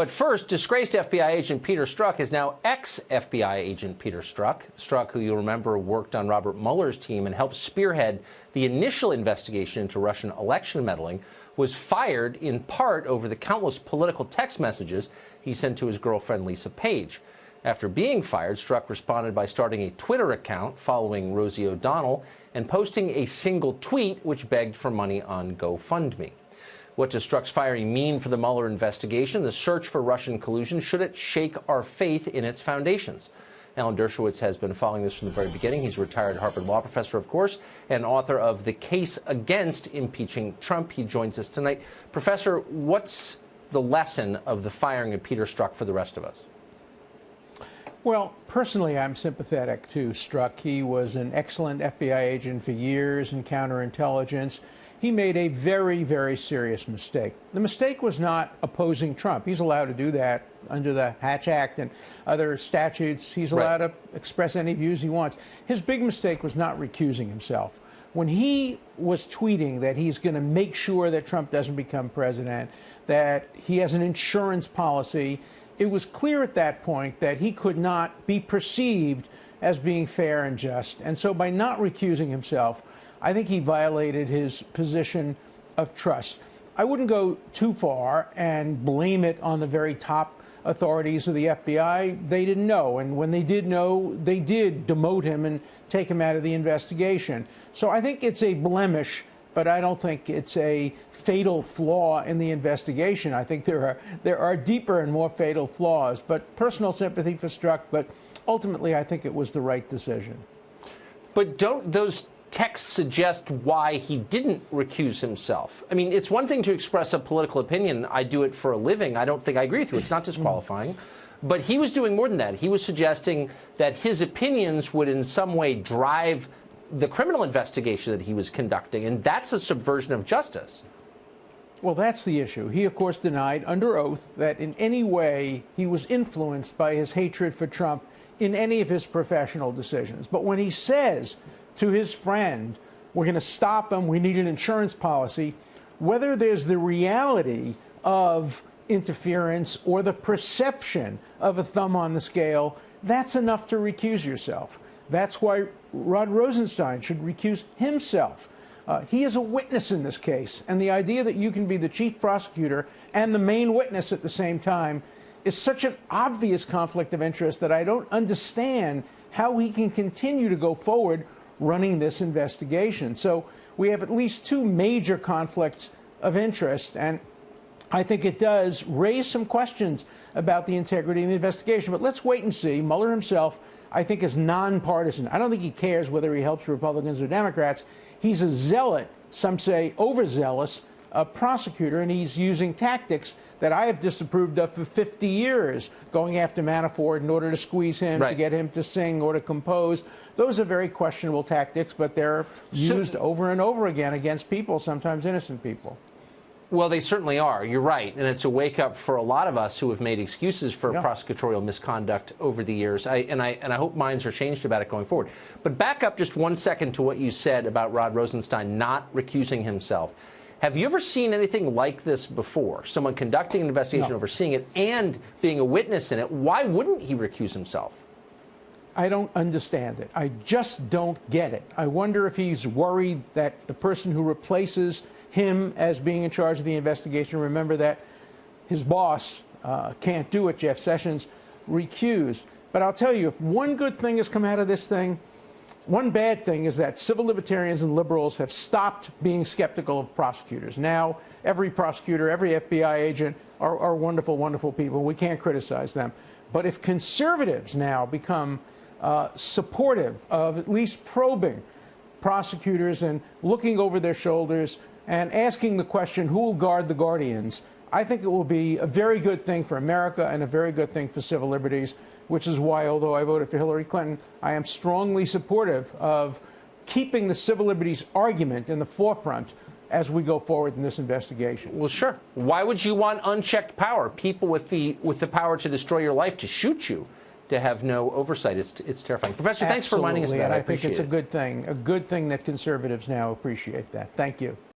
But first, disgraced FBI agent Peter Strzok is now ex-FBI agent Peter Strzok. Strzok, who you'll remember worked on Robert Mueller's team and helped spearhead the initial investigation into Russian election meddling, was fired in part over the countless political text messages he sent to his girlfriend Lisa Page. After being fired, Strzok responded by starting a Twitter account following Rosie O'Donnell and posting a single tweet which begged for money on GoFundMe. What does Strzok's firing mean for the Mueller investigation, the search for Russian collusion? Should it shake our faith in its foundations? Alan Dershowitz has been following this from the very beginning. He's a retired Harvard law professor, of course, and author of The Case Against Impeaching Trump. He joins us tonight. Professor, what's the lesson of the firing of Peter Strzok for the rest of us? Well, personally, I'm sympathetic to Strzok. He was an excellent FBI agent for years in counterintelligence. He made a very, very serious mistake. The mistake was not opposing Trump. He's allowed to do that under the Hatch Act and other statutes. He's allowed to express any views he wants. His big mistake was not recusing himself. When he was tweeting that he's going to make sure that Trump doesn't become president, that he has an insurance policy, it was clear at that point that he could not be perceived as being fair and just. And so by not recusing himself, I think he violated his position of trust. I wouldn't go too far and blame it on the very top authorities of the FBI. They didn't know, and when they did know, they did demote him and take him out of the investigation. So I think it's a blemish, but I don't think it's a fatal flaw in the investigation. I think there are deeper and more fatal flaws. But personal sympathy for Strzok, but ultimately I think it was the right decision. But don't those texts suggest why he didn't recuse himself? I mean, it's one thing to express a political opinion. I do it for a living. I don't think I agree with you. It's not disqualifying. But he was doing more than that. He was suggesting that his opinions would in some way drive the criminal investigation that he was conducting, and that's a subversion of justice. Well, that's the issue. He, of course, denied under oath that in any way he was influenced by his hatred for Trump in any of his professional decisions. But when he says to his friend, we're going to stop him, we need an insurance policy, whether there's the reality of interference or the perception of a thumb on the scale, that's enough to recuse yourself. That's why Rod Rosenstein should recuse himself. He is a witness in this case, and the idea that you can be the chief prosecutor and the main witness at the same time is such an obvious conflict of interest that I don't understand how he can continue to go forward running this investigation. So we have at least two major conflicts of interest, and I think it does raise some questions about the integrity of the investigation. But let's wait and see. Mueller himself, I think, is nonpartisan. I don't think he cares whether he helps Republicans or Democrats. He's a zealot, some say overzealous, prosecutor, and he's using tactics that I have disapproved of for 50 years, going after Manafort in order to squeeze him, to get him to sing or to compose. Those are very questionable tactics, but they're used over and over again against people, sometimes innocent people. Well, they certainly are. You're right. And it's a wake-up for a lot of us who have made excuses for prosecutorial misconduct over the years. And I hope minds are changed about it going forward. But back up just 1 second to what you said about Rod Rosenstein not recusing himself. Have you ever seen anything like this before? Someone conducting an investigation, overseeing it, and being a witness in it. Why wouldn't he recuse himself? I don't understand it. I just don't get it. I wonder if he's worried that the person who replaces him as being in charge of the investigation, remember that his boss can't do it, Jeff Sessions, recused. But I'll tell you, if one good thing has come out of this thing, one bad thing is that civil libertarians and liberals have stopped being skeptical of prosecutors. Now, every prosecutor, every FBI agent are wonderful, wonderful people. We can't criticize them. But if conservatives now become supportive of at least probing prosecutors and looking over their shoulders and asking the question, who will guard the guardians, I think it will be a very good thing for America and a very good thing for civil liberties, which is why, although I voted for Hillary Clinton, I am strongly supportive of keeping the civil liberties argument in the forefront as we go forward in this investigation. Well, sure. Why would you want unchecked power? People with the power to destroy your life, to shoot you, to have no oversight. It's terrifying. Professor, thanks for reminding us of that. I think it's a good thing that conservatives now appreciate that. Thank you.